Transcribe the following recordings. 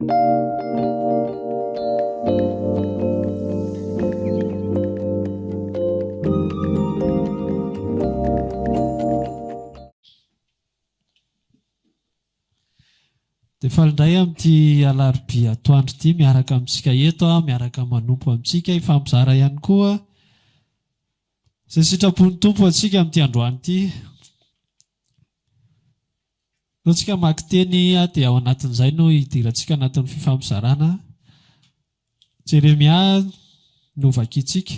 Dia falindray amin'ity alarobia atoandro ity miaraka amintsika eto, miaraka manompo amintsika, ifampizara ihany koa izay sitrapon'ny tompo antsika amin'ity androany ity. Raha tsika maki teny dia ao anatin'izay no hidirantsika anatin'ny fifampizarana. Jeremia no vakiantsika.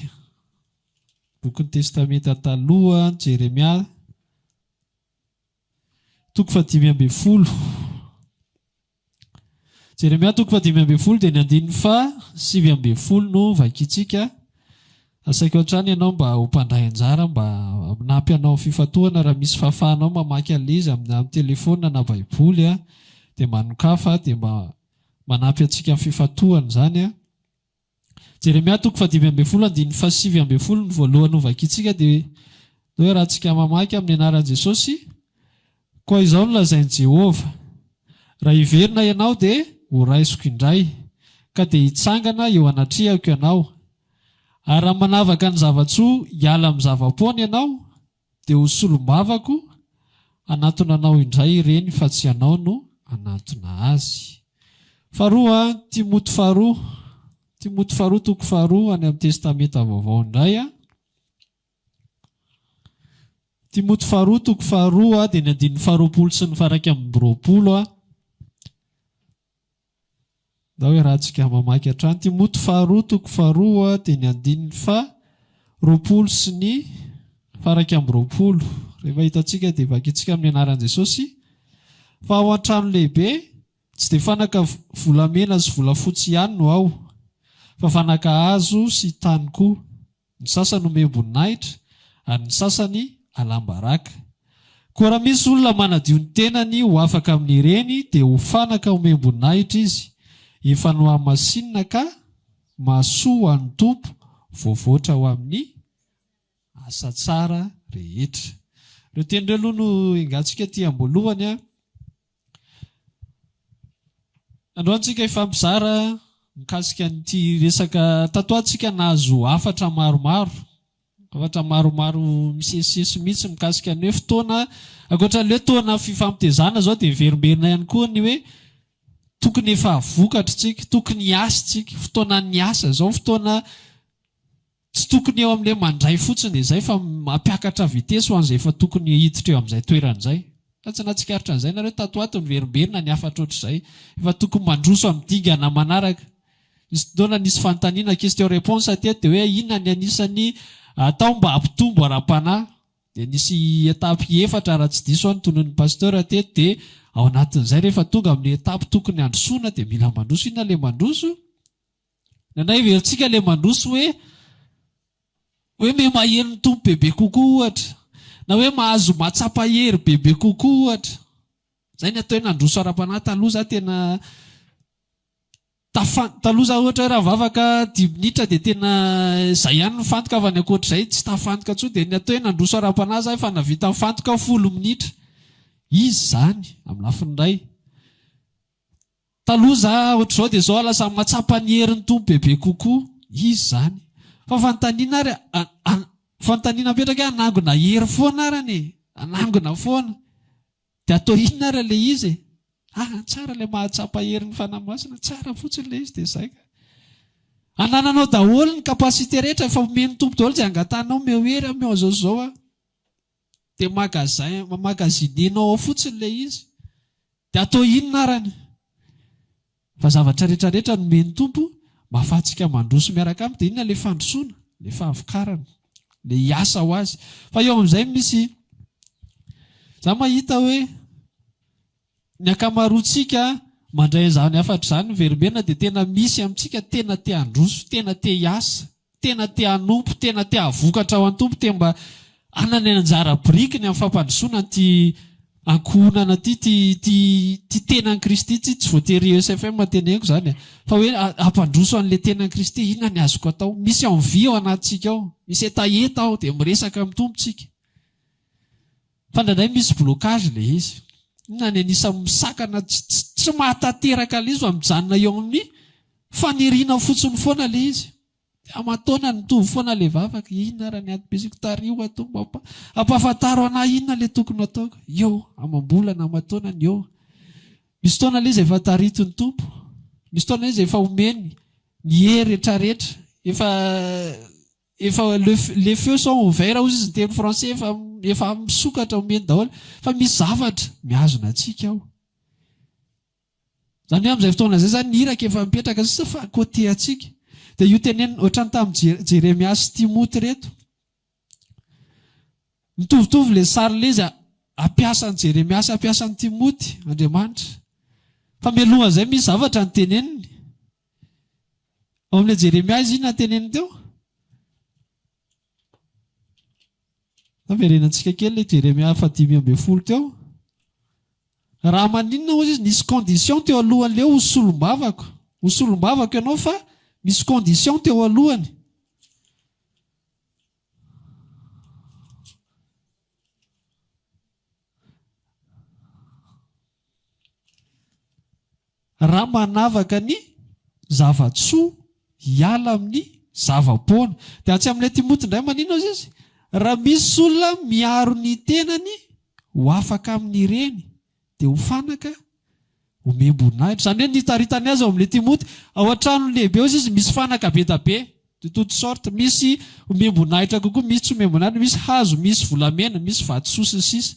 Boky ny testamenta taloha, Jeremia, toko 5:10. Jeremia toko 5:10 dia ny 7:20 no vakiantsika. Asaiko hatrany ianao mba ho mpandray anjara, mba manampy anao fifantohana raha misy fahafahanao mamaky an'izy amin'ny telefona na baiboly dia manokafa dia mba manampy antsika amin'ny fifantohana izany. Jeremia toko 5:10, 7:20 ny voalohany ho vakiantsika dia hoe raha antsika mamaky amin'ny anaran'i Jesosy. Koa izao no lazain'i Jehovah: raha hiverina ianao dia ho raisiko indray, ka dia hitsangana eo anatrehako ianao. Ary raha manavaka ny zavatsoa hiala amin'ny zavapoana ianao, dia ho solombavako anatona anao indray ireny fa tsy ianao no anatona azy. Faharoa, Timoty faharoa toko 2 any amin'ny testamenta vaovao indray. Timoty faharoa toko 2 dia ny 20 sy ny 20. Da hoe raha antsika mamaky hatrany. Timoty faharoa toko 2 dia ny 20 sy ny 20. Rehefa hitantsika dia vakiantsika amin'ny anaran'i Jesosy. Fa ao an-trano lehibe tsy dia fanaka volamena sy volafotsy ihany no ao, fa fanaka hazo sy tany koa. Ny sasany omem-boninahitra ary ny sasany alambaraka. Koa raha misy olona manadio ny tenany ho afaka amin'ireny dia ho fanaka omem-boninahitra izy, efa no hamasinina ka mahasoa ny tompo, voavoatra ho amin'ny asa tsara rehetra. Ireo teny ireo aloha no ingatsika ety amboalohany. Androantsika ifampizara mikasika an'ity resaka tatoantsika nahazo afatra maromaro misesisesy mihitsy mikasika ny hoe fotoana, ankoatran'ilay hoe toana fifampitezana zao dia verimberina ihany koa ny hoe tokony efa vokatra tsika, tokony hiasa tsika, fotoana ny asa zao, fotoana tsy tokony eo amin'ilay mandray fotsiny izay fa mampiakatra vitesy ho an'izay efa tokony hiditra eo amin'izay toeran'izay. Fa tsy nahatsikaritra an'izay nareo tatoato ny verimberina ny afatra ohatr'izay, efa tokony mandroso amin'ny digana manaraka. Nisy fotoana nisy fanontaniana question réponse aty dia hoe inona ny anisany atao mba hampitombo ara-panahy. Dia nisy etapy 4 raha tsy diso tonon'ny pasteur aty dia ao anatin'izay rehefa tonga amin'ny etapy tokony handrosoana dia mila mandroso. Inona ilay mandroso? Nanay verintsika ilay mandroso hoe mahery ny tompo bebe kokoa ohatra, na hoe mahazo matsapa hery bebe kokoa ohatra. Zay ny atao hoe nandroso ara-panahy. Taloha ohatra raha vavaka 10 minitra dia tena izay ihany ny fantoka, fa ny ankoatr'izay tsy tafantoka intsony. Dia ny atao hoe nandroso ara-panahy zay fa navita mifantoka 10 minitra. Izy zany amin'ny lafiny iray. Taloha ohatr'izao dia izao lasa matsapa ny herin'ny tompo bebe kokoa. Izy zany. Fa fanontaniana apetraka anangona hery foana arany, anangona foana. Dia atao inona ara ilay izy? Tsara ilay mahatsapa herin'ny fanahy masina, tsara fotsiny ilay izy dia izay. Anananao daholo ny kapasite rehetra, efa omeny tompo daholo dia angatanao meo hery meo zao. Dia magazinenao ao fotsiny ilay izy. Dia atao inona arany? Fa zavatra rehetrarehetra no omeny tompo, mahafahantsika mandroso miaraka aminy. Dia inona ilay fandrosoana? Ilay fahavokarana, ilay hiasa ho azy. Fa eo amin'izay misy, za mahita hoe ny akamaroantsika mandray an'izany afatra izany ny verimberina dia tena misy amintsika tena te handroso, tena te hiasa, tena te hanompo, tena te havokatra ho an-tompo, te mba anana anjara biriky ny amin'ny fampandrosoana ty ankohonana ty tenan'i Kristy tsy voatery SFM teneniko izany, fa hoe hampandroso an'ilay tenan'i Kristy. Inona ny azoko atao? Misy envie ao anatintsika ao, misy etaeta ao dia miresaka amin'ny tompontsika. Fa indraindray misy blocage ilay izy. na ny anisa misakana tsy mahatateraka le izy mijanona eo amin'ny faniriana fotsiny foana le izy. Amatona nitovy foana le vavaka, inona raha ny adibeziko tario ato ampafantaro anahy inona le tokony ataoko. Eo amam-bolana amatona ny eo. Misy taona le izy efa tarito ny tompo. Misy taona izy efa omeny ny hery rehetrarehetra. Efa le feu sont ouverts hozy izy teny français efa misokatra omeny daholo. Fa misy zavatra mihazona antsika ao. Zany hoe amin'izay fotoana izay zany ny iraka efa mipetraka sisa fa côté antsika. Dia io teneniny ohatrany tamin'ny Jeremia sy Timoty reto. Mitovitovy le sary le izy ampiasan'ny Jeremia sy ampiasan'ny Timoty Andriamanitra. Fa mialoha izay misy zavatra ny teneniny. Ao amin'ilay Jeremia izy inona teneniny teo? Verenantsika kely le Jeremia 5:10 teo. Raha maninona hozy izy nisy condition teo alohan'le ho solombavako. Ho solombavako ianao fa misy condition teo alohany. Raha manavaka ny zavatsoa hiala amin'ny zavapoana. Dia tsy amin'ilay Timoty indray maninona hozy izy? Raha misy olona miaro ny tenany ho afaka amin'ireny dia ho fanaka ho membonahitra. Zany hoe nitaritany azy ao amin'ilay Timoty, ao an-trano lehibe hozy izy misy fanaka be da be de toute sorte, misy ho membonahitra kokoa, misy tsy ho membonahitra, misy hazo, misy volamena, misy vatosoa sy ny sisa.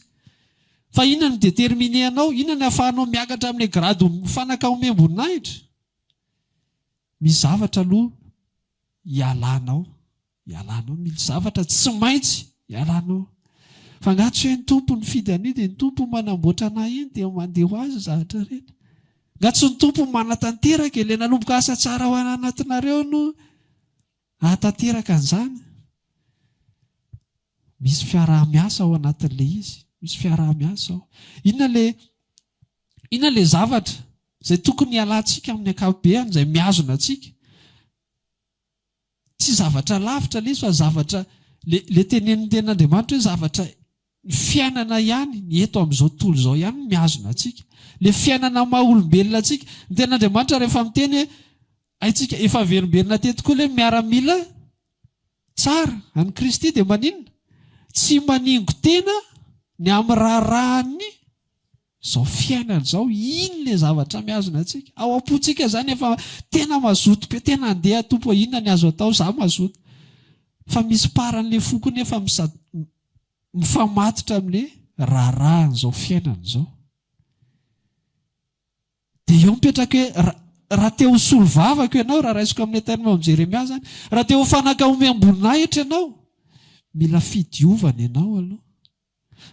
Fa inona ny determineanao? Inona ny ahafahanao miakatra amin'ny grady ho fanaka ho membonahitra? Misy zavatra aloha ialanao. Misy zavatra tsy maintsy ialanao. Fa ngatsy hoe ny tompo ny fidy an'io dia ny tompo manamboatra anahy iny dia mandeha ho azy zavatra rehetra. Ngatsy ny tompo manatanteraka ilay nanomboka asa tsara ho anatinareo no ahatanteraka an'izany. Misy fiaraha-miasa ao anatin'ilay izy. Misy fiaraha-miasa ao. Inona le zavatra izay tokony hialantsika amin'ny ankapobeny izay mihazona antsika? Tsy zavatra lavitra le izy fa zavatra le tenenin'ny ten'Andriamanitra hoe zavatra ny fiainana ihany, ny eto amin'izao tontolo izao ihany no mihazona antsika. Le fiainana maha-olombelona antsika. Ny ten'Andriamanitra rehefa miteny hoe haitsika efa verimberina teto koa le miara-mila tsara an'i Kristy dia maninona? Tsy maningo tena ny amin'ny raharahany izao fiainana izao. Iny le zavatra mihazona antsika. Ao am-pontsika zany efa tena mazoto be, tena andeha tompo, inona ny azo atao, za mazoto. Fa misy paran'le foko nefa mifamatotra amin'le raharahany izao fiainana izao. Dia eo mipetraka hoe raha te ho solovavako ianao, raha raisiko amin'ny terme amin'ny Jeremia zany, raha te ho fanaka ho membonahitra ianao, mila fidiovana ianao aloha.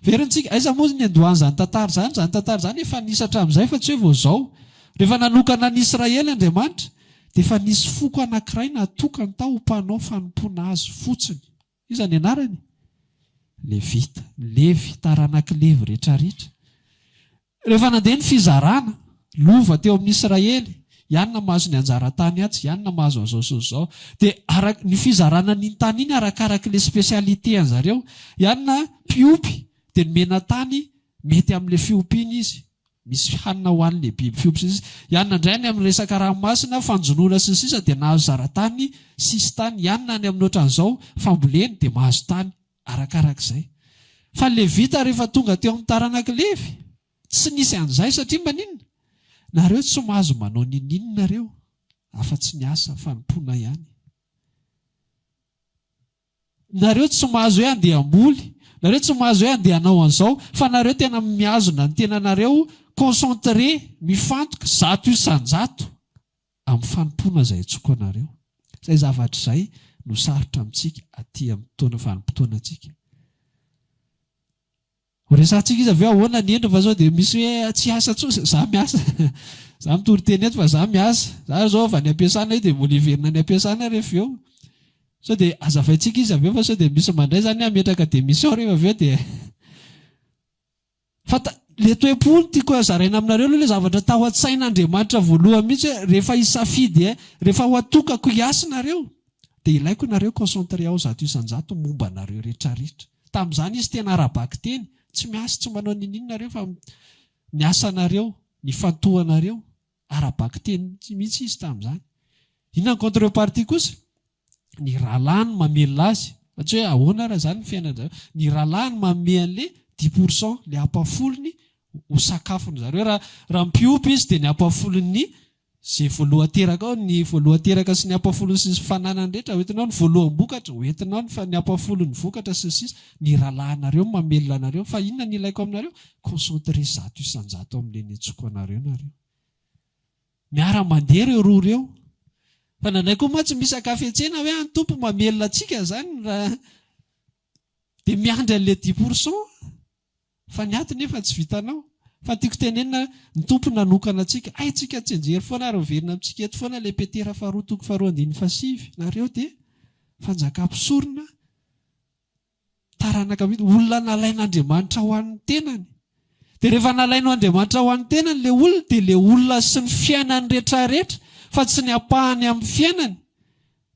Verintsika, aiza moa ny andohany zany tantara zany efa nisatra amin'izay fa tsy hoe vao izao. Rehefa nanokana ny Israely Andriamanitra, dia efa nisy foko anankiray natokana tao ho mpanao fanompoana azy fotsiny. Iza ny anarany? Levita. Levy, taranaka levy rehetrarehetra. Rehefa nandeha ny fizarana, lova teo amin'ny Israely, ihany na mahazo ny anjara-tany atsy, ihany na mahazo an'izao sy izao. Dia ny fizarana ny tany iny arakaraka le spesialite an'zareo. Ihany na mpiompy dia ny mena tany mety amin'ilay fiompiana izy. Misy hanina ho an'ilay biby fiompy sy izy. Ihany nandray ny amin'ny resaka ranomasina, fanjonoana sy sisa dia nahazo zara-tany, sisy tany. Ihany na ny amin'ny ohatran'izao famboleny dia mahazo tany. Arakarak'izay. Fa ny Levita rehefa tonga teo amin'ny taranaka levy, tsy nisy an'izay satria maninona? Nareo tsy mahazo manao nininareo, afa-tsy ny asa fanompoana ihany. Nareo tsy mahazo hoe andeha amboly, nareo tsy mahazo hoe andeha hanao an'izao, fa nareo tena mihazona ny tenanareo concentré, mifantoka zato isan-jato amin'ny fanompoana izay atsoiko anareo. Izay zavatra izay no sarotra amintsika aty amin'ny fotoana fanompotoana antsika. Resantsika izy avy eo ahoana ny endro fa zao dia misy hoe tsy asa tsoa, za miasa. Za mitory teny eto fa za miasa. Za zao avy any ampiasana io dia mbola hiverina ny ampiasana rehefa eo. Sao dia azavaintsika izy avy eo fa sao dia misy mandray zany ametraka démission rehefa avy eo dia fa le toe-pony tiako zaraina aminareo aloha le zavatra tao an-tsain'Andriamanitra voalohany mihitsy hoe rehefa hisafidy, rehefa ho atokako hiasa nareo, dia ilaiko nareo concentré ao zato isan-jato momba nareo rehetrarehetra. Tamin'izany izy tena arabaky teny. Tsy miasa, tsy manao nininareo fa ny asanareo, ny fantohanareo arabaky teny mihitsy izy tamin'izany. Inona ny contrepartie kosa? Ny rahalahy no mamelona azy. Tsy hoe ahoana raha zany ny fiainana. Ny rahalahy no manome an'le 10% le ampafolony ho sakafony zareo. Raha mpiopy izy dia ny ampafolony zay voalohan-teraka ao, ny voalohan-teraka sy ny ampafolony sy ny fananany rehetra hoentinao, ny voalohan-bokatra hoentinao, ny ampafolony vokatra sy sisa. Ny rahalahinareo mamelona anareo. Fa inona ny ilaiko aminareo? Concentré zato isan-jato amin'le nitsoko anareo nareo. Miara-mandeha ireo roa ireo. Fa nanay koa moa tsy misy akafetsena hoe ny tompo mamelona antsika zany raha dia miandry an'le 10%. Fa ny aty nefa tsy vitanao. Fa tiako tenenina ny tompo nanokana antsika. Tsika tsy enjery foana ary verina amintsika eto foana le petera faharoa toko faharoa andiny fasivy. Nareo dia fanjakam-pisorona taranaka mihitsy. Olona nalain'Andriamanitra ho an'ny tenany. Dia rehefa nalain'o Andriamanitra ho an'ny tenany le olona, dia le olona sy ny fiainany rehetrarehetra fa tsy ny apahany amin'ny fiainany.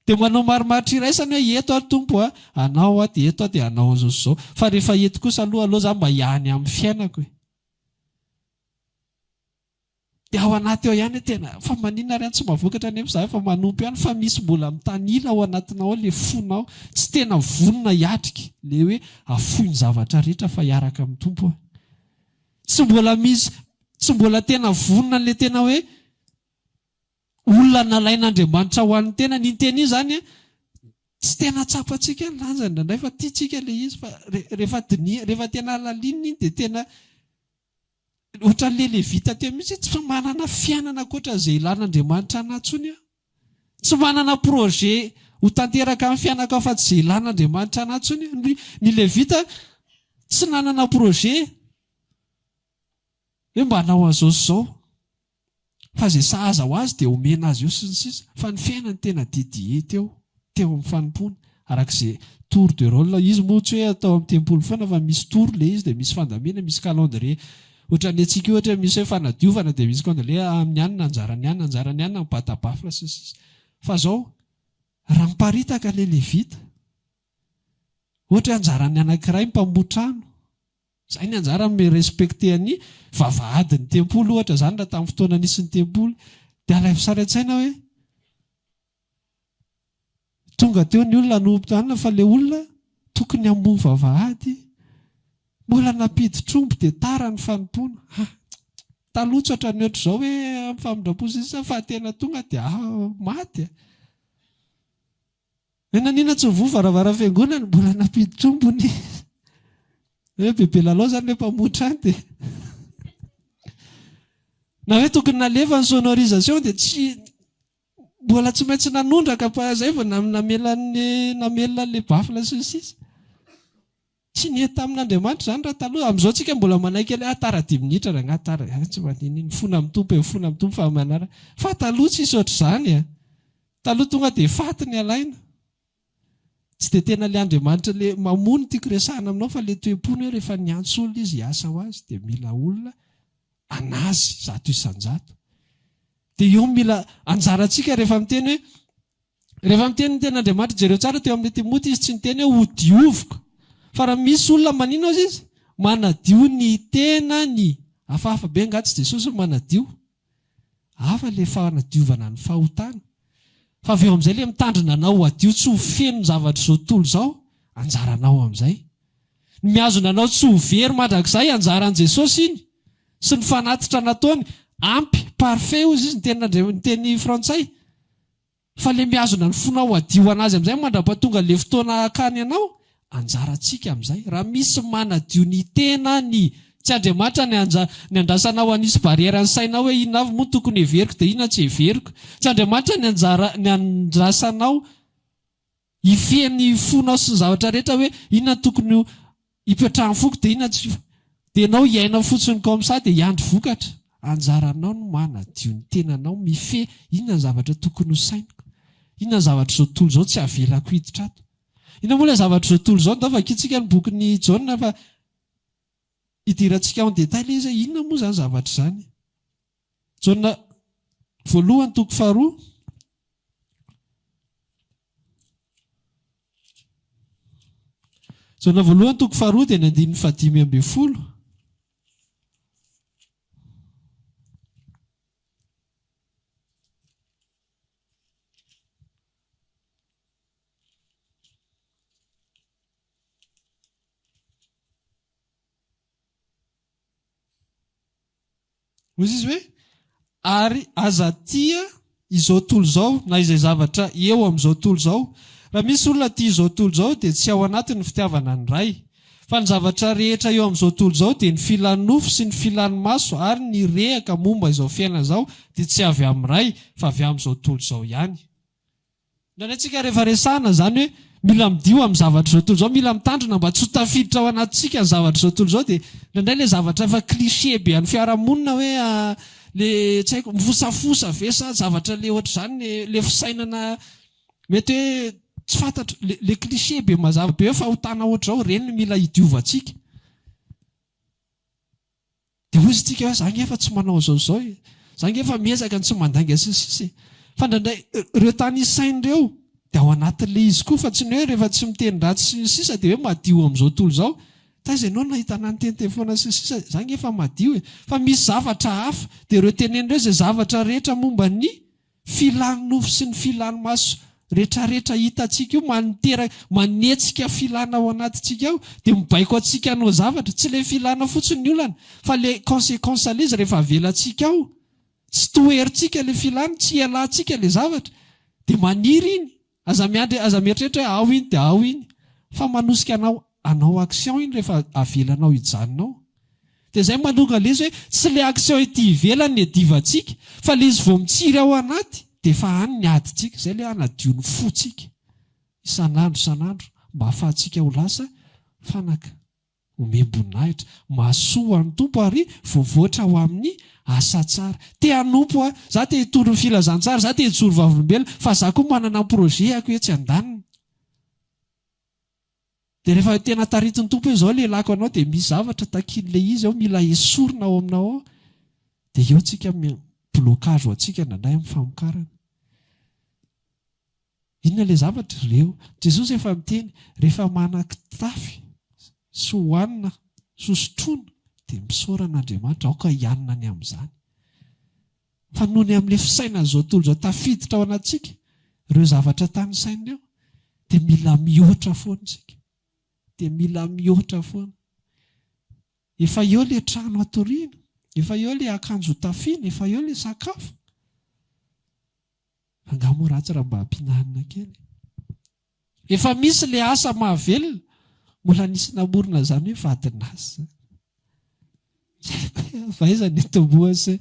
Dia manao marimaritra iraisany hoe eto ary tompo anao dia eto dia anao an'izao. Fa rehefa eto kosa aloha za mba ihany amin'ny fiainako. Dia ao anaty ao ihany tena fa maninona ry tsy mavokatra nefa za fa manompo ihany fa misy mbola mitanila ao anatinao le fonao tsy tena vonona hiatrika le hoe afohy ny zavatra rehetra fa hiaraka amin'ny tompo. Tsy mbola tena vonona le tena hoe olona nalain'Andriamanitra ho an'ny tena ny teny izany tsy tena tsapantsika ny lanjany indray fa tiatsika le izy fa rehefa tena lalininy dia tena ohatra le Levita teo mihitsy tsy manana fiainana ankoatra izay ilan'Andriamanitra anatsony. Tsy manana projet ho tanteraka amin'ny fiainako fa tsy izay ilan'Andriamanitra anatsony. Ny Levita tsy nanana projet hoe mba hanao an'izao sy izao. Fa izay sahaza ho azy dia omena azy eo sy ny sisa. Fa ny fiainany tena dédié teo amin'ny fanompoana. Arak'izay tour de rôle. Izy moa tsy hoe atao amin'ny tempoly foana fa misy tour le izy dia misy fandamina, misy calendrier. Ohatra ny antsika ohatra misy hoe fanadiovana dia misy calendrier amin'ny anina anjarany anina mibatabafla sy sisa. Fa izao raha miparitaka le Levita. Ohatra anjarany anankiray mpamotrano. Izay ny anjara me respekte ny vavahadin'ny tempoly ohatra izany raha tamin'ny fotoana nisy ny tempoly. Dia alay fisaratsaina hoe tonga teo ny olona nompotanina fa le olona tokony hamoha vavahady mbola nampidi-trombo dia tara ny fanompoana. Talotsatra ny ohatr'izao hoe amin'ny famondraam-posisa fa tena tonga dia maty. Nanina tsy mivoha varavara fiangonana mbola nampidi-trombo ny hoe bebe lalao zany le mpamotra any dia na hoe tokony nalefa ny sonorisation dia mbola tsy maintsy nanondraka fa izay vao namelona le bafla sy ny sisa. Tsy niety tamin'Andriamanitra izany raha taloha. Amin'izao tsika mbola manaiky hoe tara 10 minitra raha agnaty tara. Tsy manino fona amin'ny tompo fa manara. Fa taloha tsy isy ohatr'izany. Taloha tonga dia faty ny alaina. Tsy dia tena le Andriamanitra le mamono tiako resahana aminao fa le toe-pony hoe rehefa niantso olona izy hiasa ho azy dia mila olona anazy zato isan-jato. Dia io mila anjarantsika rehefa miteny ny ten'Andriamanitra jereo tsara teo amin'ny Timoty izy tsy niteny hoe ho dioviko. Fa raha misy olona manino azy izy manadio ny tenany. Hafahafa be angatsy Jesosy manadio. Hafa le fanadiovana ny fahotana. Fa avy eo amin'izay le mitandrina anao adio tsy ho feno zavatra izao tontolo izao, anjaranao amin'izay. Ny mihazona anao tsy ho very mandrakizay anjaran'i Jesosy iny. Sy ny fanatitra nataony ampy, parfait ozy izy ny teny frantsay. Fa le mihazona ny fonao adio anazy amin'izay mandrapatonga le fotoana akany anao, anjarantsika amin'izay. Raha misy manadio ny tenany, tsy Andriamanitra ny andrasanao anisy bariera ny sainao hoe inona avy moa tokony heveriko dia inona tsy heveriko. Tsy Andriamanitra ny andrasanao hifeny fonao sy ny zavatra rehetra hoe inona tokony hipetrahany foko dia inona tsy. Dia ianao hiaina fotsiny komsa dia hiandry vokatra. Anjaranao no manadio ny tenanao mifehy inona ny zavatra tokony ho sainiko. Inona ny zavatra izao tontolo izao tsy avelako hiditra ato. Inona moa ilay zavatra izao tontolo izao no vakitsika ny bokin'ny Jaona fa hidirantsika ao an-detaily izy inona moa izany zavatra izany. Jaona voalohany toko faharoa. Jaona voalohany toko faharoa dia ny 9:15. ozy izy hoe ary aza tia izao tontolo izao na izay zavatra eo amin'izao tontolo izao. Raha misy olona tia izao tontolo izao dia tsy ao anatiny ny fitiavana ny ray. Fa ny zavatra rehetra eo amin'izao tontolo izao dia ny filanofo sy ny filan-maso ary ny rehaka momba izao fiainana izao dia tsy avy amin'ny ray fa avy amin'izao tontolo izao ihany. Nantsika rehefa resahana zany hoe mila midio amin'ny zavatra izao tontolo izao, mila mitandrina mba tsy ho tafiditra ao anatintsika ny zavatra izao tontolo izao dia nandray ilay zavatra efa cliché be an'ny fiarahamonina hoe le tsy haiko mifosafosa vesa zavatra le ohatr'izany le fisainana mety hoe tsy fantatra le cliché be mazava be hoe fahotana ohatr'izao reny no mila hidiovantsika. Dia hozy tsika hoe zany efa tsy manao izao izao, zany efa miezaka ny tsy mandanga sisisy. Fa ndraindray ireo tany isainy ireo dia ao anatin'ilay izy koa fa tsy ny hoe rehefa tsy miteny ratsy sisa dia hoe madio amin'izao tontolo izao. Taiza ianao nahita nanoteniteny foana sisa zany efa madio e. Fa misy zavatra hafa dia ireo tenenireo izay zavatra rehetra momba ny filanofo sy ny filan-maso rehetrarehetra hitantsika io manetsika filana ao anatintsika ao dia mibaiko antsika hanao zavatra tsy ilay filana fotsiny ny olana fa ilay conséquence al'izy rehefa avelantsika ao. Tsy toherintsika ilay filana, tsy ialantsika ilay zavatra dia maniry iny. Aza mieritreritra hoe ao iny dia ao iny. Fa manosika anao action iny rehefa avelanao hijanonao. Dia izay malonga ilay izy hoe tsy ilay action ity ivelany ny adivantsika fa ilay izy vao mitsiry ao anaty dia efa any ny adintsika. Izay ilay hanadio ny fotsika isan'andro mba hahafahantsika ho lasa fanaka omem-boninahitra mahasoa ny tompo ary voavoatra ho amin'ny asa tsara. Te hanompo za te hitoro ny filazantsara, za te hijoro vavolombelona fa za koa manana projet ako hoe tsy andanina. Dia rehefa tena taritiny tompo hoe izao lelako anao dia misy zavatra takin'ilay izy ao mila esorina ao aminao ao dia eo tsika blocage ho antsika nandray amin'ny famokarana. Inona ilay zavatra ireo? Jesosy efa miteny rehefa manan-kitafy sy hohanina sy sotroina dia misaoran'Andriamanitra aoka hianina ny amin'izany. Fa noho ny amin'ilay fisaina izao tontolo izao tafiditra ao anatsika ireo zavatra tany saina ireo dia mila mihoatra foana isika. Dia mila mihoatra foana. Efa eo ilay trano atoriana, efa eo ilay akanjo tafiana, efa eo ilay sakafo. Angamo ratsy raha mba hampinahanina kely. Efa misy ilay asa mahavelona, mbola nisy namorona izany hoe vadin'asa. Faiza ny tomboasy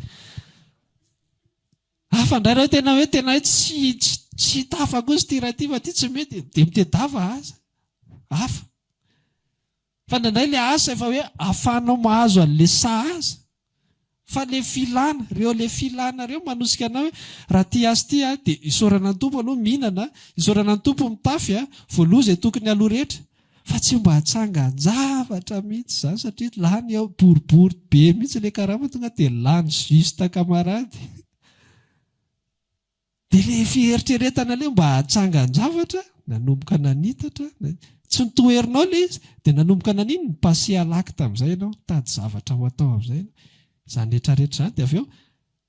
fandray tena hoe tsy tafa koa sy tiraty fa ty tsy mety dia mitedava aza hafa. Fa nandray ilay asa efa hoe ahafahanao mahazo an'ilay sahaza. Fa ilay filana, ilay filana ireo manosika anao hoe raha ty asa ty dia isaorana ny tompo aloha mihinana, isaorana ny tompo mitafy voaloha izay tokony aloha rehetra. Fa tsy mba hatsangan-javatra mihitsy izany satria lany ao boribory be mihitsy ilay karama tonga dia lany juste kamarady. Dia ilay fieritreretana ilay mba hatsangan-javatra nanomboka nanitatra. Tsy nitoherinao ilay izy dia nanomboka nanino ny passé alaka tamin'izay ianao tady zavatra ho atao amin'izay. Izany rehetrarehetra izany dia avy eo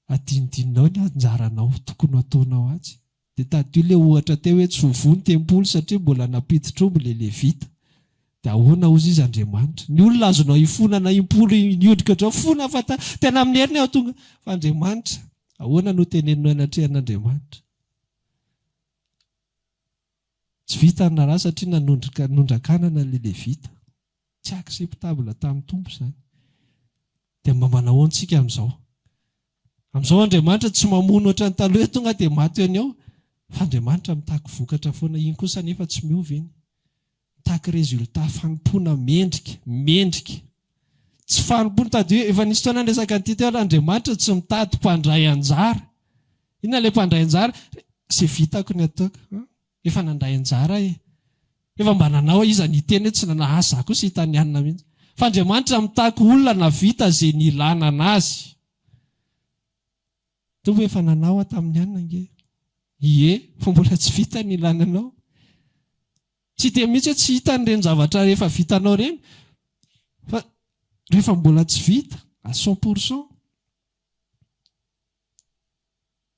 adinodinonao ny anjaranao tokony ataonao azy. Dia tadio ilay ohatra teo hoe tsy vovony tempolo satria mbola nampiditra ilay Levita. Dia ahoana ozy izy Andriamanitra? Ny olona azonao hifonana impolo niodrika otrao fona fa tena amin'ny heriny aho tonga fa Andriamanitra ahoana no tenenino anatrehan'Andriamanitra? Tsy vita ny raha satria nanondrankanana ilay Levita. Tsy acceptable tamin'ny tompo izany. Dia mba manao antsika amin'izao. Amin'izao Andriamanitra tsy mamono ohatra ny taloha tonga dia maty eo ny ao. Fa Andriamanitra mitaky vokatra foana iny kosa nefa tsy miova iny. Mitaky resultat fanompoana mendrika. Tsy fanompoana tady hoe efa nisy fotoana resaka an'ity teo Andriamanitra tsy mitady mpandray anjara. Inona ilay mpandray anjara? Izay vitako ny ataoko. Efa nandray anjara efa mba nanao izy niteny hoe tsy nanahasa koa sy hitanianina mihitsy. Fa Andriamanitra mitaky olona na vita izay nilana anazy. Toa hoe efa nanao tamin'ny anina nge. Ie, fa mbola tsy vita ny ilananao. Tsy dia mihitsy hoe tsy hita n'ireny zavatra rehefa vitanao ireny. Fa rehefa mbola tsy vita à 100%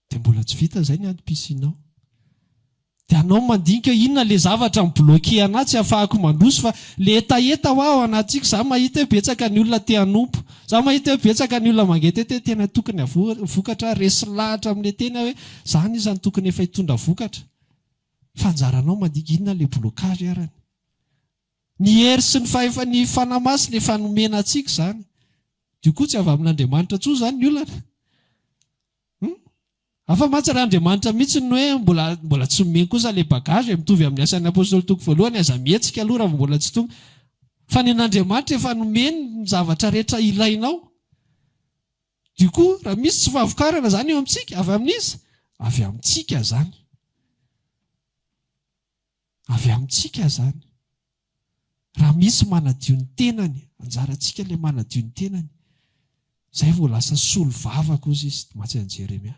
dia mbola tsy vita izay ny antom-pisianao. Dia anao mandinika inona ilay zavatra mibloke anaty tsy ahafahako mandroso fa le etaeta ho aho anatsika za mahita hoe betsaka ny olona te hanompo. Za mahita betsaka ny olona mangety hoe tena tokony vokatra resy lahatra amin'ilay tena hoe zany isany tokony efa hitondra vokatra. Fanjaranao mandikinina ilay blokage arany. Ny hery sy ny fanamasina efa nomena antsika zany. Dio koa tsy avy amin'Andriamanitra tsoa zany ny olana. Afa matsaran'Andriamanitra mihitsy ny hoe mbola tsy nomeny kosa ilay bagage mitovy amin'ny asan'ny apôstôly toko voalohany aza mihetsika aloha raha mbola tsy tonga. Fa ny an'Andriamanitra efa nomeny ny zavatra rehetra ilainao. Dio koa raha misy tsy fahavokarana zany eo amintsika avy amin'izy, avy amintsika zany. Avy amintsika zany. Raha misy manadio ny tenany, anjarantsika ilay manadio ny tenany. Zay vao lasa solo vavaka ozy izy, matsy an'i Jeremia.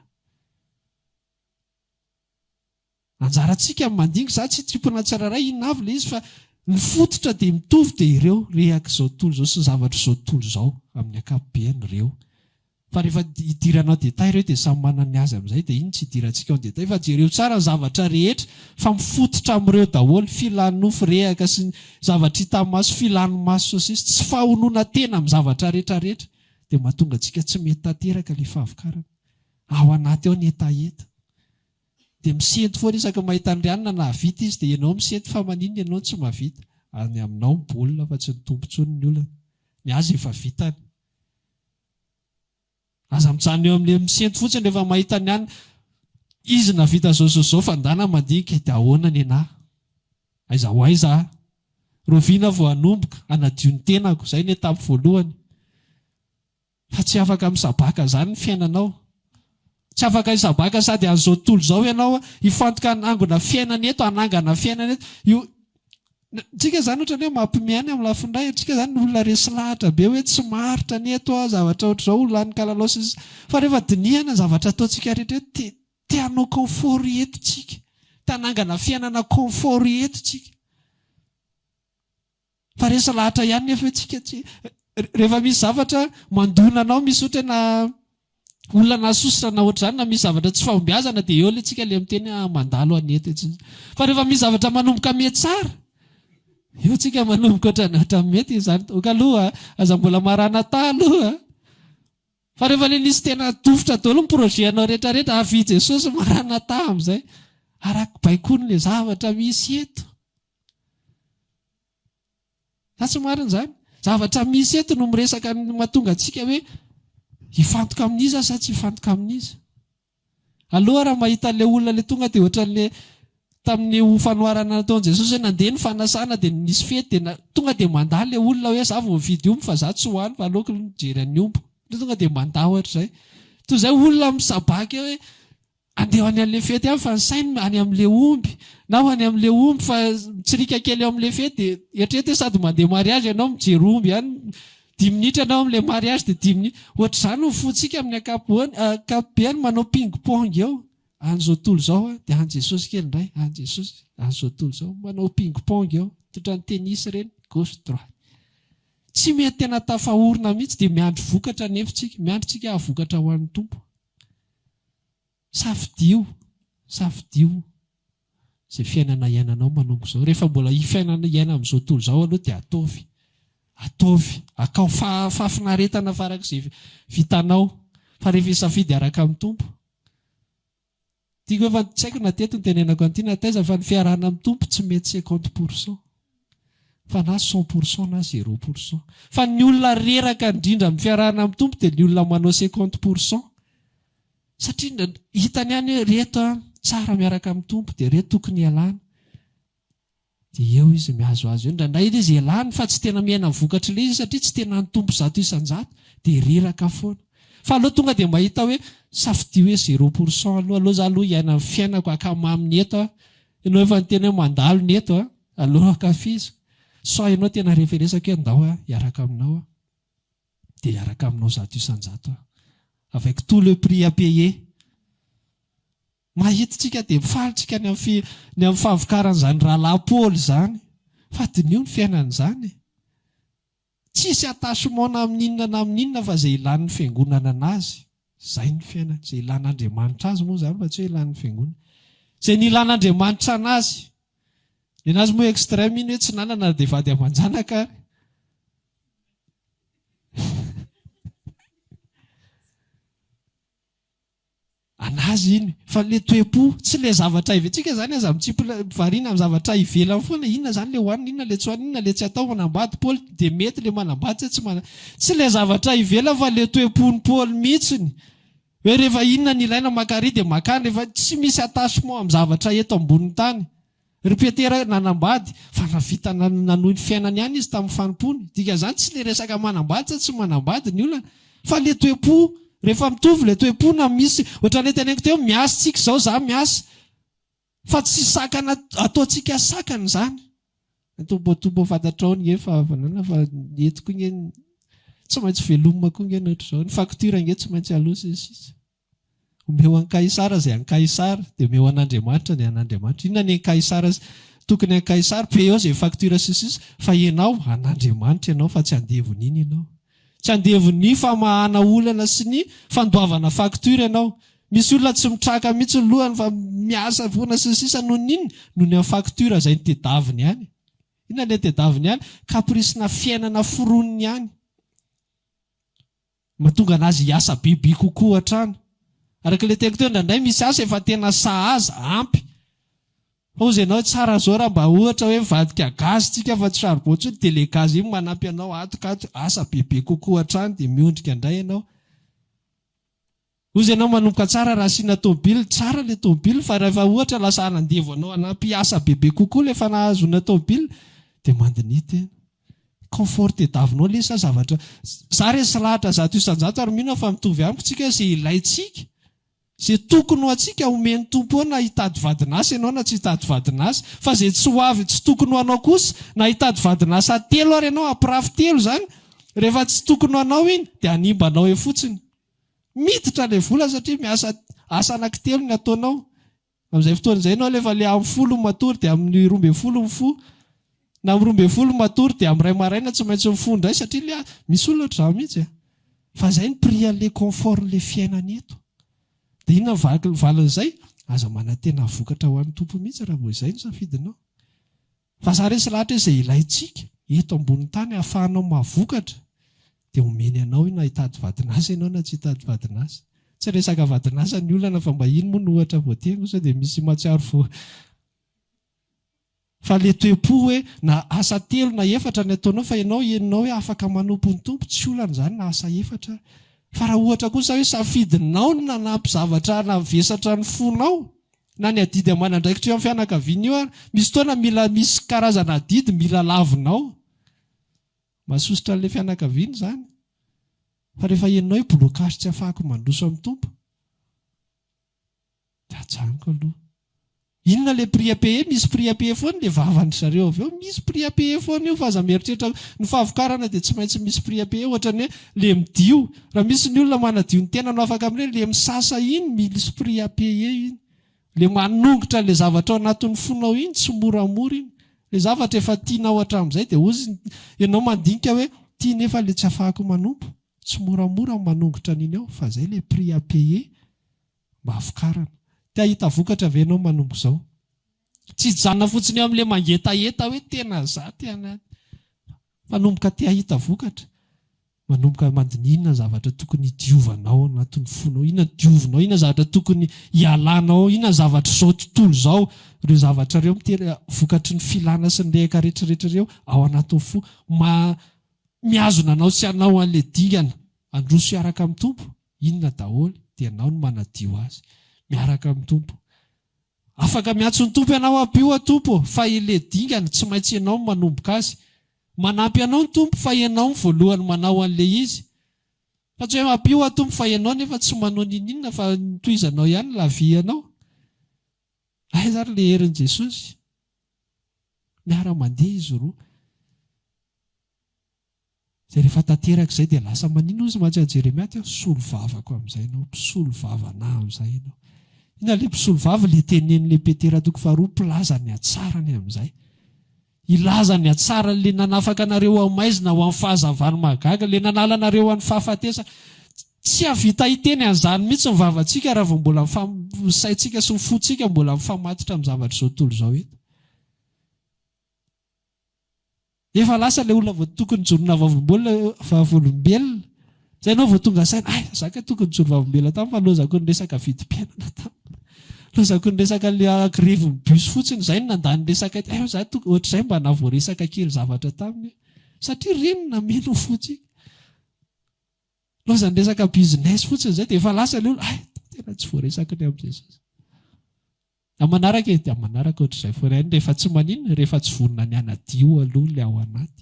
Anjarantsika mandinga za tsy tripona tsiraray inavy ilay izy fa ny fototra dia mitovy dia ireo rehaka izao tontolo izao sy zavatra izao tontolo izao amin'ny ankapobeny ireo. Fa rehefa idiranao detay ireo dia samy manana ny azy amin'izay dia iny tsy idirantsika ao detay fa jereo tsara ny zavatra rehetra fa mifototra amin'ireo daholo filanofo rehaka sy zavatra hita maso filanomaso sosisy tsy fahonoana tena amin'ny zavatra rehetra rehetra dia mahatonga antsika tsy mety tanteraka ilay fahavokarana. Ao anaty ao ny etaeta. Dia misento foana isaka mahita ny rianina na havita izy dia ianao misento fa maninona ianao tsy mahavita. Any aminao ny baolina fa tsy ny tompontsony ny olona. Ny azy efa vitany. Aza mijanona eo amin'ilay misento fotsiny rehefa mahita ny any izy na vita zao fandana mandinika dia ahoana ny anahy. Aiza ho aiza. Roviana vao hanomboka hanadio ny tenako. Izay ny etapy voalohany. Fa tsy afaka misabaka zany ny fiainanao. Tsy afaka hisabaka sady an'izao tontolo izao ianao hifantoka anangona fiainana eto, anangana fiainana eto. Tsika zany ohatrany hoe mampimiany amin'ny lafindray, tsika zany olona resy lahatra be hoe tsy maharitra ny eto zavatra ohatr'izao olona ny kalalao sy fa rehefa dinihana zavatra ataontsika rehetra te hanao confort eto tsika. Te hanangana fiainana confort eto tsika. Fa resy lahatra ihany nefa tsika rehefa misy zavatra mandonanao misy ohatrana olona nasositra na ohatr'izany na misy zavatra tsy fahombiazana dia eo ilay tsika ilay miteny mandalo anety. Fa rehefa misy zavatra manomboka mety tsara, eo tsika manomboka ohatrany mety izany. Aloha aza mbola maranata aloha. Fa rehefa ilay nisy tena tovitra daholo ny projet-anao rehetra rehetra avy Jesosy maranata amin'izay. Araka baikoly ilay zavatra misy eto. Sa tsy marina izany? Zavatra misy eto no miresaka mahatonga antsika hoe hifantoka amin'izy sa tsy hifantoka amin'izy. Aloha raha mahita ilay olona ilay tonga dia ohatran'ilay tamin'ny fanoharana nataon'i Jesosy hoe nandeha ny fanasana dia nisy fety dia tonga dia mandà ilay olona hoe za vao mividy omby fa za tsy hohany fa aleoko mijery ny omby. Tonga dia mandà ohatr'izay. Toy izay olona misabaka hoe andeha any amin'ilay fety ihany fa ny sainy any amin'ilay omby. Na ho any amin'ilay omby fa tsirika kely eo amin'ilay fety dia eritrereto sady mandeha mariazy ianao mijery omby ihany. 10 minitra ianao amin'ilay mariazy dia 10 minitra. Ohatr'izany no fotsika amin'ny ankapobeny manao ping-pong eo. An'izao tontolo izao dia an'i Jesosy kely indray. An'i Jesosy an'izao tontolo izao manao ping-pong eo. Totrany tenisy ireny gauche droite. Tsy mety tena tafahorina mihitsy dia miandry vokatra nefa tsika. Miandry tsika vokatra ho an'ny tompo. Safidio. Izay fiainana iainanao manomboka izao. Rehefa mbola fiainana iaina amin'izao tontolo izao aloha dia ataovy. Akao fafinaretana farak'izay vitanao. Fa rehefa hisafidy araka amin'ny tompo. Tiako efa tsy haiko na teto ny tenenako an'ity taiza fa ny fiarahana amin'ny tompo tsy mety 50%. Fa na 100% na 0%. Fa ny olona reraka indrindra amin'ny fiarahana amin'ny tompo dia ny olona manao 50%. Satria hitany ihany hoe reto tsara miaraka amin'ny tompo dia reto tokony ialana. Dia eo izy mihazoazo eo. Indray izy ialany fa tsy tena miaina vokatra ilay izy satria tsy tena ny tompo 100% dia reraka foana. Fa aloha tonga dia mahita hoe safidio hoe 0% aloha za aloha iaina amin'ny fiainako akamamy eto. Ianao efa ny tena hoe mandalo ny eto aloha akafizo. So ianao tena referesaka hoe andao hiaraka aminao dia hiaraka aminao 100%. Avec tout le prix à payer. Mahitsika dia mifalitsika ny amin'ny fahavokaran'izany rahalahy Paoly izany. Fa dinio ny fiainan'izany. Tsisy attachement amin'inona na amin'inona fa izay ilan'ny fiangonana anazy. Izay ny fiainana. Izay ilan'Andriamanitra azy moa izany fa tsy hoe ilan'ny fiangonana. Izay ny ilan'Andriamanitra anazy. Ny anazy moa extrême iny hoe tsy nanana dia vady aman-janaka. anazy iny fa le toe-po tsy le zavatra iventsika zany aza mitsipivariana amin'ny zavatra ivelany foana inona zany le hoanina inona le tsy hoanina inona le tsy atao manambady Paul dia mety le manambady tsy le zavatra ivela fa le toe-pony Paul mihitsiny hoe rehefa inona ny ilaina makary dia makany rehefa tsy misy attachement amin'ny zavatra eto ambonin'ny tany ry Petera nanambady fa navita nanohy ny fiainany ihany izy tamin'ny fanompony dika zany tsy le resaka manambady tsy manambady ny olona fa le toe-po rehefa mitovy le toe-po na misy ohatran'ny teneniko teo miasa tsika izao za miasa fa tsy sakana ataontsika sakana zany tombotombo fatatrao ny efa vanana fa etiko nge tsy maintsy velomina koa nge ohatr'izao ny faktura nge tsy maintsy alosa izy omeo an-Kaisara izay an-Kaisara dia omeo an'Andriamanitra ny an'Andriamanitra inona ny an-Kaisara tokony an-Kaisara peo izay faktura sisisy fa ianao an'Andriamanitra ianao fa tsy andevon'iny ianao tsy andevon'ny famahana olana sy ny fandoavana faktura ianao misy olona tsy mitraka mihitsy ny lohany fa miasa foana sisisa noho n'iny noho ny faktura izay ny tedaviny ihany inona le tedaviny ihany kaprisina fiainana foroniny ihany mahatonga anazy hiasa biby kokoa hatrany araka le teniko teo indraindray misy asa efa tena sahaza ampy fa ozy ianao tsara zao raha mba ohatra hoe mivadika gazy tsika fa tsy saribao dia le gazy iny manampy anao atokato asa bebe kokoa hatrany dia miondrika indray ianao ozy ianao manomboka tsara raha asiana tômobily tsara le tômobily fa rehefa ohatra lasa hanandevo anao hanampy asa bebe kokoa le fanahazona tômobily dia mandinity confort tediavinao le sa zavatra za resy lahatra zato isan-jato ary mino fa mitovy amiko tsika izay ilayntsika izay tokony ho atsika omeny tompo ao na hitady vadinasa ianao na tsy hitady vadinasa fa izay tsy ho avy tsy tokony ho anao kosa na hitady vadinasa telo ary ianao ampirafy telo zany rehefa tsy tokony ho anao iny dia hanimba anao e fotsiny miditra le vola satria miasa asa anankitelo ny ataonao amin'izay fotoana izay ianao lefa le amin'ny folo matory dia amin'ny 12 mifo na amin'ny 12 matory dia amin'ny ray maraina tsy maintsy mifoha indray satria le misy olona ohatr'izao mihitsy fa izay ny prian'le confort le fiainana eto dia inona valin'izay aza manantena vokatra ho an'ny tompo mihitsy raha vao izay no safidinao fa za resy lahatra izay ilayntsika eto ambony tany ahafahanao mahavokatra dia omeny anao ina hitady vadinasa ianao na tsy hitady vadinasa tsy resaka vadinasa ny olana fa mba iny moa no ohatra voateny sao dia misy matsiaro fa le toe-po hoe na asa telo na efatra ny ataonao fa ianao enao hoe afaka manompo ny tompo tsy olana zany na asa efatra fa raha ohatra kosa hoe safidinao no nanampy zavatra navesatra ny fonao na ny adidy amanandraikitra eo amin'ny fianakaviana io ary misy toana mila misy karazana adidy mila lavinao masosotra n'ilay fianakaviana zany fa rehefa enao hoe blokage tsy afahako mandroso amin'ny tompo dia ajanoko aloha inona le prix à payer misy prix à payer foana le vavany zareo avy eo misy prix à payer foana io fa aza mieritreritra ny fahavokarana dia tsy maintsy misy prix à payer ohatrany hoe le midio raha misy ny olona manadio ny tena no afaka amin'ireny le misasa iny misy prix à payer iny le manongotra le zavatra ao anatin'ny fonao iny tsy moramora iny le zavatra efa tianao hatramin'izay dia ozy ianao mandinika hoe tia nefa le tsy afahako manompo tsy moramora manongotra an'iny ao fa izay le prix à payer mba avokarana tia hita vokatra ve ianao manompo izao tsy hijanona fotsiny eo amin'ilay mangetaeta hoe tena za tiana manomboka tia hita vokatra manomboka mandininina zavatra tokony hidiovanao anatin'ny fonao inona diovinao inona zavatra tokony hialanao inona zavatra izao tontolo izao ireo zavatra ireo mitera vokatry ny filana sy ny lehaka rehetrarehetra ireo ao anatin'ny fo miazona anao sy anao an'ilay dingana androso hiaraka amin'ny tompo inona daholo dia anao no manadio azy miaraka amin'ny tompo afaka miatso ny tompo ianao ampio a tompo fa ilay dingana tsy maintsy ianao manomboka azy manampy anao ny tompo fa ianao ny voalohany manao an'ilay izy fa tsy hoe mampio a tompo fa ianao nefa tsy manao ninina fa nitoizanao ihany lavianao ay zary le herin'i Jesosy miara mandeha izy roa zay rehefa tanteraka izay dia lasa manino izy mahatsy a Jeremia teo solo vavako amin'izay ianao mpisolo vavana amin'izay ianao ina le mpisolo vava le tenen'le Petera toko faharoa mpilaza ny atsarany amin'izay ilaza ny atsara le nanafaka anareo ao maizina ho amin'ny fahazavany mahagaga le nanala anareo amin'ny fahafatesa tsy havita hiteny an'izany mihitsy ny vavantsika raha vao mbola saintsika sy ny fotsika mbola mifamatitra amin'ny zavatra izao tontolo izao eto efa lasa le olona tokony jorona vavolombelona zay anao vao tonga saina zaka tokony jorovavimbela tamy fa lozako ny resaka vidim-piainana tamy lozako ny resaka le akirivo ny bus fotsiny zay nandany resaka ohatr'izay mba navoaresaka kely zavatra taminy satria renina meno fotsy lozany resaka business fotsiny zay dia efa lasa le olo tena tsy voaresaka ny amin'izay manaraka ohatr'izay foana rehefa tsy maninona rehefa tsy vonina ny anadio aloha le ao anaty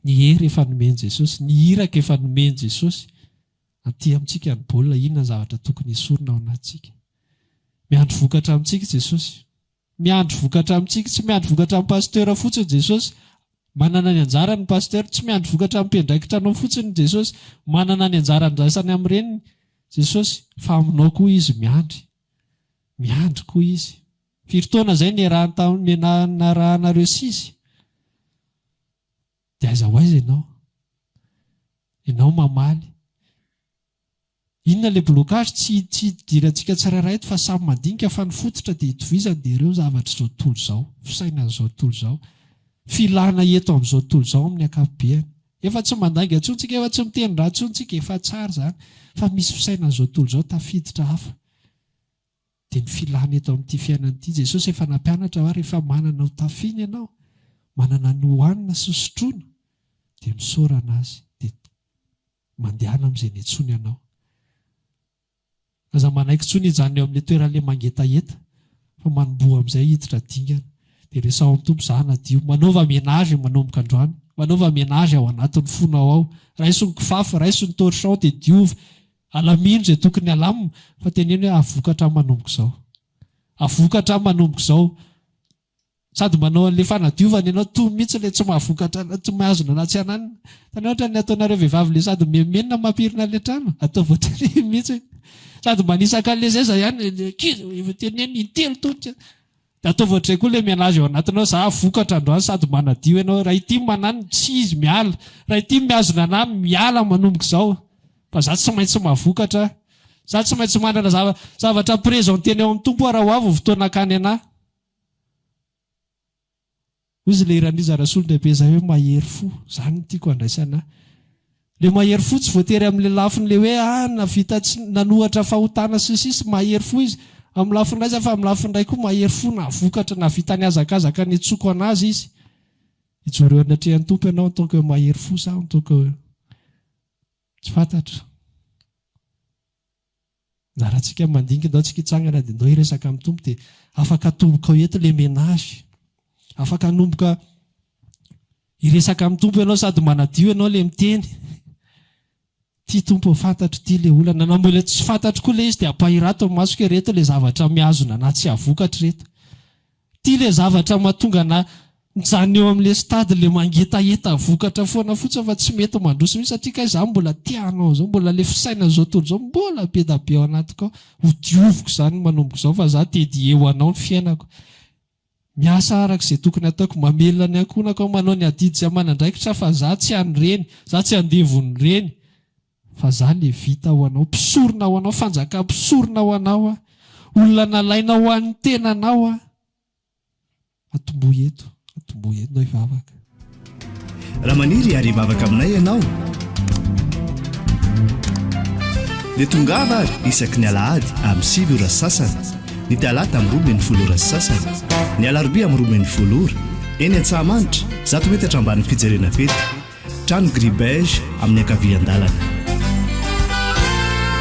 ny hery efa nomeny Jesosy ny hiraka efa nomeny Jesosy aty amintsika ny baolina inona ny zavatra tokony hisorona ao anatsika miandro vokatra amintsika Jesosy miandro vokatra amintsika tsy miandro vokatra amin'ny pasteur fotsiny Jesosy manana ny anjarany pasteur tsy miandro vokatra amin'ny mpiandraikitra anao fotsiny Jesosy manana ny anjarany rasany amin'ireny Jesosy fa aminao koa izy miandry koa izy firitoana zay ny narahanareo sisy dia aiza ho aiza ianao mamaly inona le blocage tsy dirantsika tsirairay eto fa samy mandinika fa ny fototra dia hitovizany dia ireo zavatra zao tontolo zao fisainan'izao tontolo zao filana eto amin'izao tontolo zao amin'ny akapobeany efa tsy mandanga antsontsika efa tsy miteny raha antsontsika efa tsara zany fa misy fisainan'izao tontolo zao tafiditra hafa dia ny filana eto amin'ity fiainan'ity Jesosy efa nampianatra ho rehefa manana ho tafiana ianao manana ny hohanina sy sotroina dia misaorana azy dia mandehana amin'izay ny antsony ianao aza manaiky tsony hijanona eo amin'ilay toeran'ilay mangetaheta fa manomboa amin'izay hiditra dingana dia resao amin'ny tompo zahana dio manaova ménage manomboka androany manaova ménage ao anatin'ny fonao ao raiso ny kifafa raiso ny torchon dia diova alamino zay tokony alamina fa teneny hoe avokatra manomboka izao sady manao an'ilay fanadiovana ianao toy mihitsy ilay tsy mahavokatra tsy mahazona anatsy ananina tany ohatra ny ataonareo vehivavy le sady menina mampirina le trano atao voatrany mihitsy sady manisaka an'ilay zay za ihany teneny intelo tonitra dia atao voatray koa ilay ménage ao anatinao za avokatra androany sady manadio ianao raha ity manany tsy izy miala raha ity mihazona anahy miala manomboka izao fa za tsy maintsy mahavokatra za tsy maintsy manana zavatra présenteny ao amin'ny tompo raha ho avy fotoana akany anahy ozy le iraniza rasolondehibe zay hoe mahery fo zany tiako andraisana le mahery fo tsy voatery amin'le lafiny le hoe navita tsy nanohatra fahotana sisisy mahery fo izy amin'ny lafiny ray fa amin'ny lafiny ray koa mahery fo navokatra navita ny azakazaka ny tsoko anazy izy ijoreo anatrehan'ny tompo ianao ntaoko hoe mahery fo sa ntaoko tsy fantatra zaratsika mandinga ndao tsika hitsangana dia ndao hiresaka amin'ny tompo dia afaka tomboka eto le ménage afaka anomboka hiresaka amin'ny tompo ianao sady manadio ianao le miteny ty tompo fantatro ty le olana na mbola tsy fantatro koa le izy dia ampahirato amin'ny masoko reto le zavatra mihazona na tsy avokatra reto ty le zavatra mahatonga na mijany eo amin'le stady le mangetaheta avokatra foana fotsiny fa tsy mety mandroso mihitsy satria ka izaho mbola tianao zao mbola le fisaina zao tontolo zao mbola be da be ao anatiko ao ho dioviko zany manomboka izao fa za tedy eo anao ny fiainako miasa arak'izay tokony ataoko mamelona ny ankonako ao manao ny adidy zay amanandraikitra fa za tsy anyreny za tsy andevony reny fa za le vita ho anao mpisorona ho anao fanjaka mpisorona ho anao olona nalaina ho an'ny tenanao atombo eto nao ivavaka raha maniry ary ivavaka aminay ianao dia tongava ary isaky ny alahady amin'ny 7 ora sasany ny talata amin'ny 12 ora sasany ny alarobia amin'ny 12 ora eny Antsahamanitra 100 metatra ambany fijerena fety trano gribege amin'ny ankavian-dalana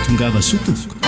tongava sotovoka